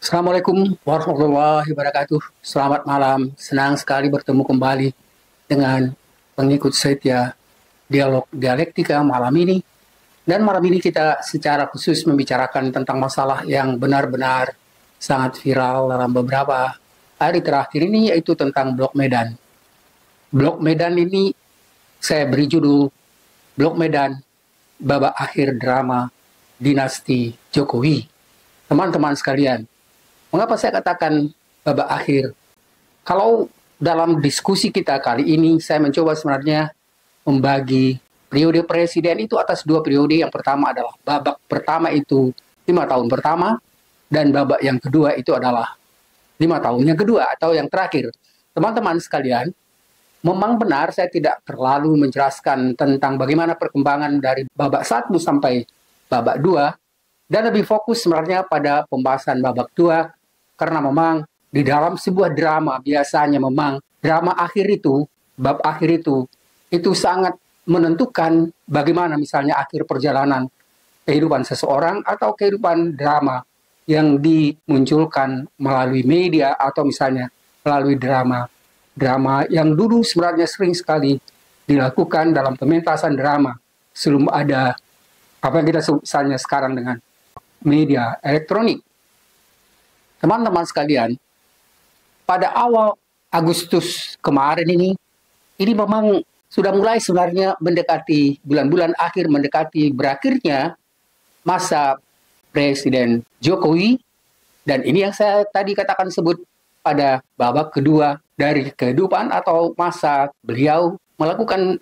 Assalamualaikum warahmatullahi wabarakatuh. Selamat malam. Senang sekali bertemu kembali dengan pengikut setia dialog dialektika malam ini. Dan malam ini kita secara khusus membicarakan tentang masalah yang benar-benar sangat viral dalam beberapa hari terakhir ini, yaitu tentang Blok Medan. Blok Medan ini saya beri judul Blok Medan, babak akhir drama dinasti Jokowi. Teman-teman sekalian, mengapa saya katakan babak akhir? Kalau dalam diskusi kita kali ini, saya mencoba sebenarnya membagi periode presiden itu atas dua periode. Yang pertama adalah babak pertama itu 5 tahun pertama, dan babak yang kedua itu adalah 5 tahun yang kedua atau yang terakhir. Teman-teman sekalian, memang benar saya tidak terlalu menjelaskan tentang bagaimana perkembangan dari babak 1 sampai babak 2, dan lebih fokus sebenarnya pada pembahasan babak 2, karena memang di dalam sebuah drama biasanya memang drama akhir itu, bab akhir itu sangat menentukan bagaimana misalnya akhir perjalanan kehidupan seseorang atau kehidupan drama yang dimunculkan melalui media atau misalnya melalui drama yang dulu sebenarnya sering sekali dilakukan dalam pementasan drama sebelum ada apa yang kita sebut misalnya sekarang dengan media elektronik. Teman-teman sekalian, pada awal Agustus kemarin ini memang sudah mulai sebenarnya mendekati bulan-bulan akhir, mendekati berakhirnya masa Presiden Jokowi, dan ini yang saya tadi katakan sebut pada babak kedua dari kehidupan atau masa beliau melakukan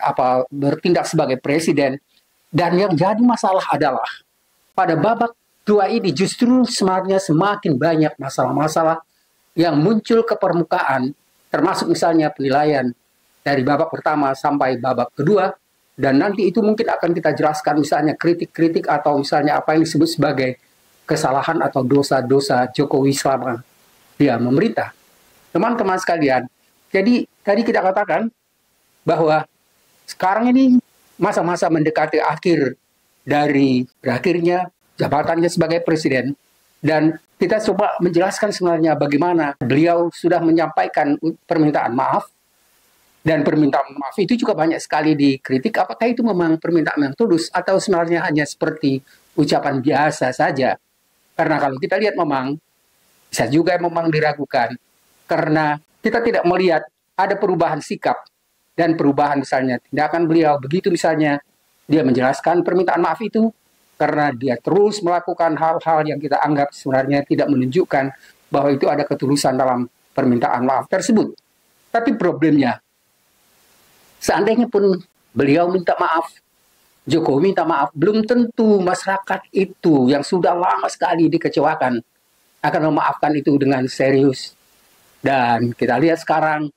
bertindak sebagai presiden. Dan yang jadi masalah adalah pada babak dua ini justru sebenarnya semakin banyak masalah-masalah yang muncul ke permukaan, termasuk misalnya penilaian dari babak pertama sampai babak kedua, dan nanti itu mungkin akan kita jelaskan misalnya kritik-kritik atau misalnya apa yang disebut sebagai kesalahan atau dosa-dosa Jokowi selama dia memerintah. Teman-teman sekalian, jadi tadi kita katakan bahwa sekarang ini masa-masa mendekati akhir dari berakhirnya jabatannya sebagai presiden, dan kita coba menjelaskan sebenarnya bagaimana beliau sudah menyampaikan permintaan maaf, dan permintaan maaf itu juga banyak sekali dikritik apakah itu memang permintaan yang tulus atau sebenarnya hanya seperti ucapan biasa saja. Karena kalau kita lihat memang bisa juga memang diragukan karena kita tidak melihat ada perubahan sikap dan perubahan misalnya tindakan beliau begitu misalnya dia menjelaskan permintaan maaf itu, karena dia terus melakukan hal-hal yang kita anggap sebenarnya tidak menunjukkan bahwa itu ada ketulusan dalam permintaan maaf tersebut. Tapi problemnya, seandainya pun beliau minta maaf, Jokowi minta maaf, belum tentu masyarakat itu yang sudah lama sekali dikecewakan akan memaafkan itu dengan serius. Dan kita lihat sekarang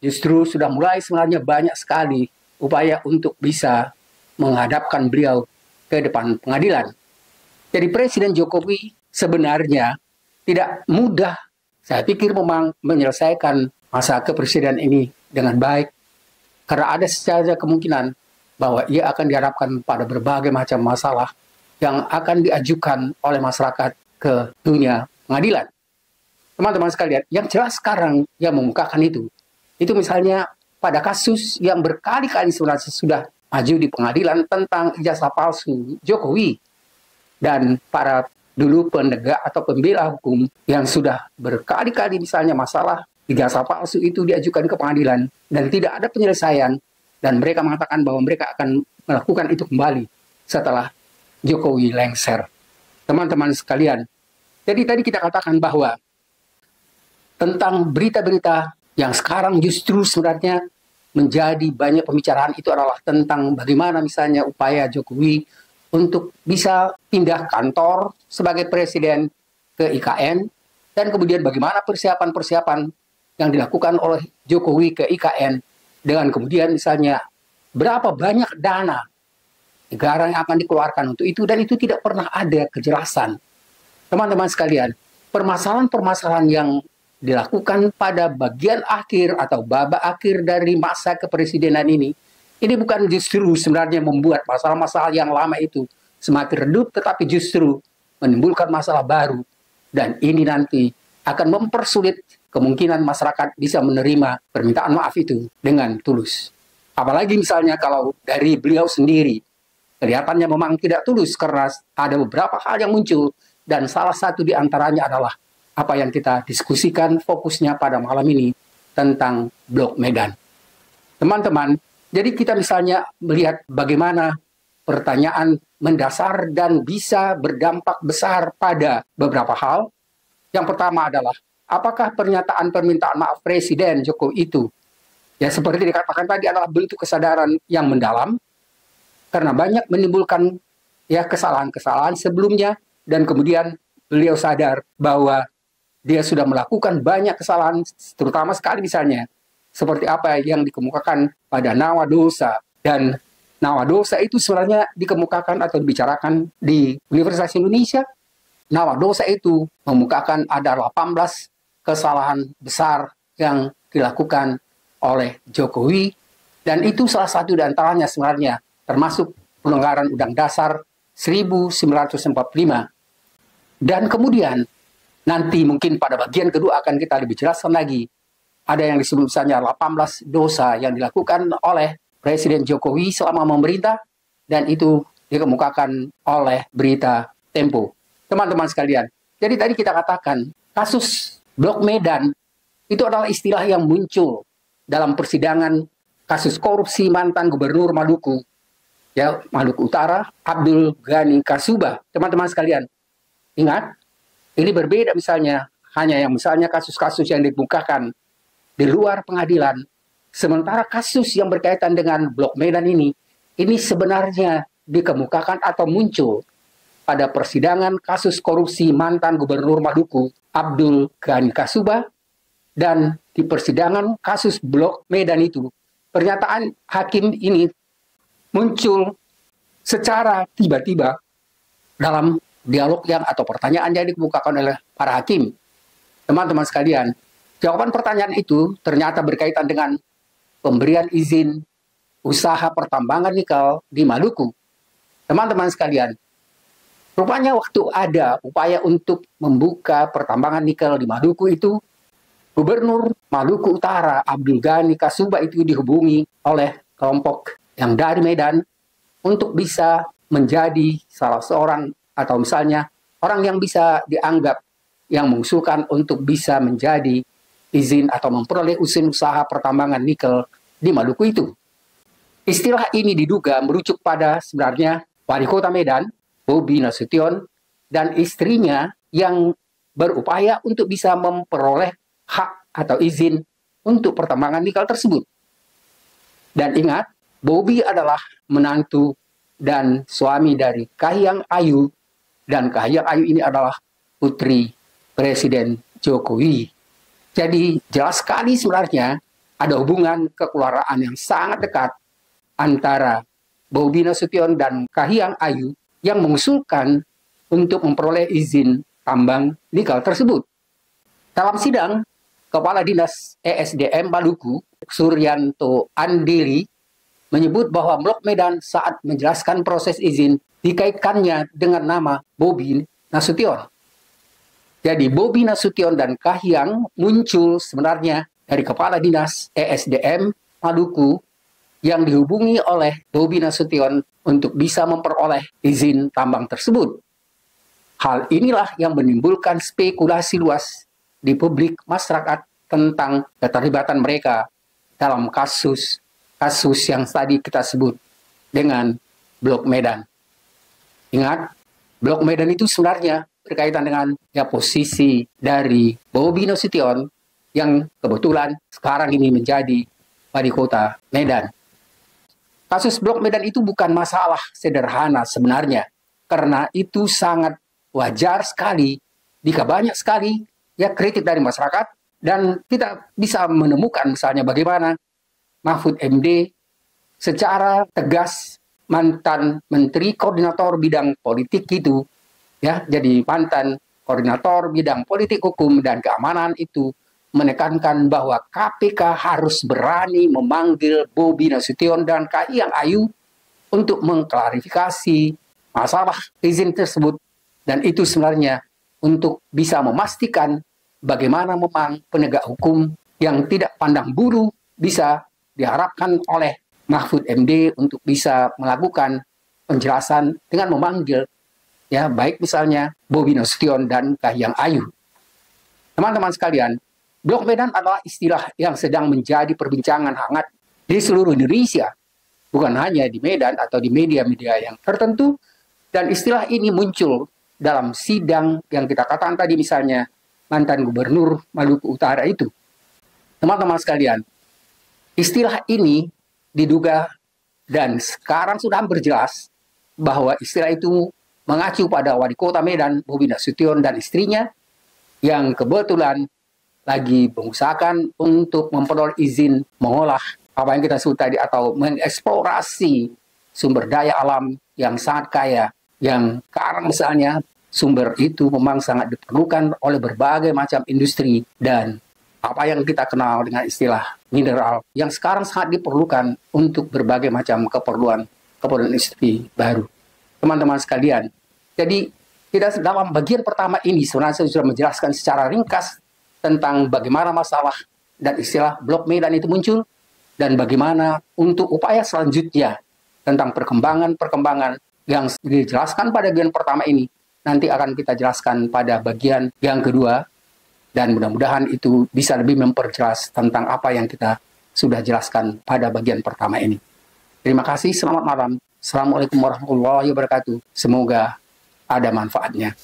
justru sudah mulai sebenarnya banyak sekali upaya untuk bisa menghadapkan beliau ke depan pengadilan. Jadi Presiden Jokowi sebenarnya tidak mudah, saya pikir, memang menyelesaikan masa kepresiden ini dengan baik, karena ada saja kemungkinan bahwa ia akan dihadapkan pada berbagai macam masalah yang akan diajukan oleh masyarakat ke dunia pengadilan. Teman-teman sekalian, yang jelas sekarang yang mengungkapkan itu misalnya pada kasus yang berkali-kali sebenarnya sudah maju di pengadilan tentang ijazah palsu Jokowi, dan para dulu penegak atau pembela hukum yang sudah berkali-kali misalnya masalah ijazah palsu itu diajukan ke pengadilan dan tidak ada penyelesaian, dan mereka mengatakan bahwa mereka akan melakukan itu kembali setelah Jokowi lengser. Teman-teman sekalian, jadi tadi kita katakan bahwa tentang berita-berita yang sekarang justru sebenarnya menjadi banyak pembicaraan itu adalah tentang bagaimana misalnya upaya Jokowi untuk bisa pindah kantor sebagai presiden ke IKN, dan kemudian bagaimana persiapan-persiapan yang dilakukan oleh Jokowi ke IKN, dengan kemudian misalnya berapa banyak dana negara yang akan dikeluarkan untuk itu, dan itu tidak pernah ada kejelasan. Teman-teman sekalian, permasalahan-permasalahan yang dilakukan pada bagian akhir atau babak akhir dari masa kepresidenan ini bukan justru sebenarnya membuat masalah-masalah yang lama itu semakin redup, tetapi justru menimbulkan masalah baru Dan ini nanti akan mempersulit kemungkinan masyarakat bisa menerima permintaan maaf itu dengan tulus. Apalagi misalnya kalau dari beliau sendiri, kelihatannya memang tidak tulus karena ada beberapa hal yang muncul. Dan salah satu di antaranya adalah apa yang kita diskusikan fokusnya pada malam ini tentang Blok Medan. Teman-teman, jadi kita misalnya melihat bagaimana pertanyaan mendasar dan bisa berdampak besar pada beberapa hal. Yang pertama adalah, apakah pernyataan permintaan maaf Presiden Jokowi itu, ya seperti dikatakan tadi, adalah bentuk kesadaran yang mendalam, karena banyak menimbulkan ya kesalahan-kesalahan sebelumnya, dan kemudian beliau sadar bahwa dia sudah melakukan banyak kesalahan, terutama sekali misalnya, seperti apa yang dikemukakan pada nawa dosa. Dan nawa dosa itu sebenarnya dikemukakan atau dibicarakan di Universitas Indonesia. Nawa dosa itu memukakan ada 18 kesalahan besar yang dilakukan oleh Jokowi. Dan itu salah satu di antaranya sebenarnya termasuk pelanggaran Undang Dasar 1945. Dan kemudian nanti mungkin pada bagian kedua akan kita lebih jelaskan lagi. Ada yang disebut misalnya 18 dosa yang dilakukan oleh Presiden Jokowi selama memerintah, dan itu dikemukakan oleh berita Tempo. Teman-teman sekalian, jadi tadi kita katakan kasus Blok Medan itu adalah istilah yang muncul dalam persidangan kasus korupsi mantan Gubernur Maluku, ya Maluku Utara, Abdul Ghani Kasuba. Teman-teman sekalian, ingat, ini berbeda misalnya, hanya yang misalnya kasus-kasus yang dikemukakan di luar pengadilan, sementara kasus yang berkaitan dengan Blok Medan ini sebenarnya dikemukakan atau muncul pada persidangan kasus korupsi mantan Gubernur Maluku, Abdul Ghani Kasuba, dan di persidangan kasus Blok Medan itu, pernyataan hakim ini muncul secara tiba-tiba dalam dialog yang atau pertanyaan yang dikemukakan oleh para hakim. Teman-teman sekalian, jawaban pertanyaan itu ternyata berkaitan dengan pemberian izin usaha pertambangan nikel di Maluku. Teman-teman sekalian, rupanya waktu ada upaya untuk membuka pertambangan nikel di Maluku itu, Gubernur Maluku Utara Abdul Ghani Kasuba itu dihubungi oleh kelompok yang dari Medan untuk bisa menjadi salah seorang atau misalnya orang yang bisa dianggap yang mengusulkan untuk bisa menjadi izin atau memperoleh izin usaha pertambangan nikel di Maluku itu. Istilah ini diduga merujuk pada sebenarnya Wali Kota Medan, Bobi Nasution, dan istrinya yang berupaya untuk bisa memperoleh hak atau izin untuk pertambangan nikel tersebut. Dan ingat, Bobi adalah menantu dan suami dari Kahiyang Ayu, dan Kahiyang Ayu ini adalah putri Presiden Jokowi. Jadi jelas sekali sebenarnya ada hubungan kekeluargaan yang sangat dekat antara Bobi Nasution dan Kahiyang Ayu yang mengusulkan untuk memperoleh izin tambang nikel tersebut. Dalam sidang, Kepala Dinas ESDM Maluku, Suryanto Andili, menyebut bahwa Blok Medan saat menjelaskan proses izin dikaitkannya dengan nama Bobi Nasution. Jadi Bobi Nasution dan Kahiyang muncul sebenarnya dari Kepala Dinas ESDM Maluku yang dihubungi oleh Bobi Nasution untuk bisa memperoleh izin tambang tersebut. Hal inilah yang menimbulkan spekulasi luas di publik masyarakat tentang keterlibatan mereka dalam kasus yang tadi kita sebut dengan Blok Medan. Ingat, Blok Medan itu sebenarnya berkaitan dengan ya posisi dari Bobi Nasution yang kebetulan sekarang ini menjadi wali kota Medan. Kasus Blok Medan itu bukan masalah sederhana sebenarnya, karena itu sangat wajar sekali jika banyak sekali ya kritik dari masyarakat, dan kita bisa menemukan misalnya bagaimana Mahfud MD secara tegas, mantan Menteri Koordinator Bidang Politik itu, ya, jadi mantan Koordinator Bidang Politik Hukum dan Keamanan itu menekankan bahwa KPK harus berani memanggil Bobi Nasution dan Kahiyang Ayu untuk mengklarifikasi masalah izin tersebut, dan itu sebenarnya untuk bisa memastikan bagaimana memang penegak hukum yang tidak pandang bulu bisa diharapkan oleh Mahfud MD untuk bisa melakukan penjelasan dengan memanggil ya baik misalnya Bobi Nasution dan Kahiyang Ayu. Teman-teman sekalian, Blok Medan adalah istilah yang sedang menjadi perbincangan hangat di seluruh Indonesia, bukan hanya di Medan atau di media-media yang tertentu, dan istilah ini muncul dalam sidang yang kita katakan tadi misalnya mantan gubernur Maluku Utara itu. Teman-teman sekalian, istilah ini diduga dan sekarang sudah hampir jelas bahwa istilah itu mengacu pada wali kota Medan Bobi Nasution dan istrinya yang kebetulan lagi mengusahakan untuk memperoleh izin mengolah apa yang kita sebut tadi atau mengeksplorasi sumber daya alam yang sangat kaya, yang sekarang misalnya sumber itu memang sangat diperlukan oleh berbagai macam industri dan apa yang kita kenal dengan istilah mineral yang sekarang sangat diperlukan untuk berbagai macam keperluan industri baru. Teman-teman sekalian, jadi kita dalam bagian pertama ini sebenarnya saya sudah menjelaskan secara ringkas tentang bagaimana masalah dan istilah Blok Medan itu muncul dan bagaimana untuk upaya selanjutnya tentang perkembangan yang dijelaskan pada bagian pertama ini nanti akan kita jelaskan pada bagian yang kedua. Dan mudah-mudahan itu bisa lebih memperjelas tentang apa yang kita sudah jelaskan pada bagian pertama ini. Terima kasih, selamat malam. Assalamualaikum warahmatullahi wabarakatuh. Semoga ada manfaatnya.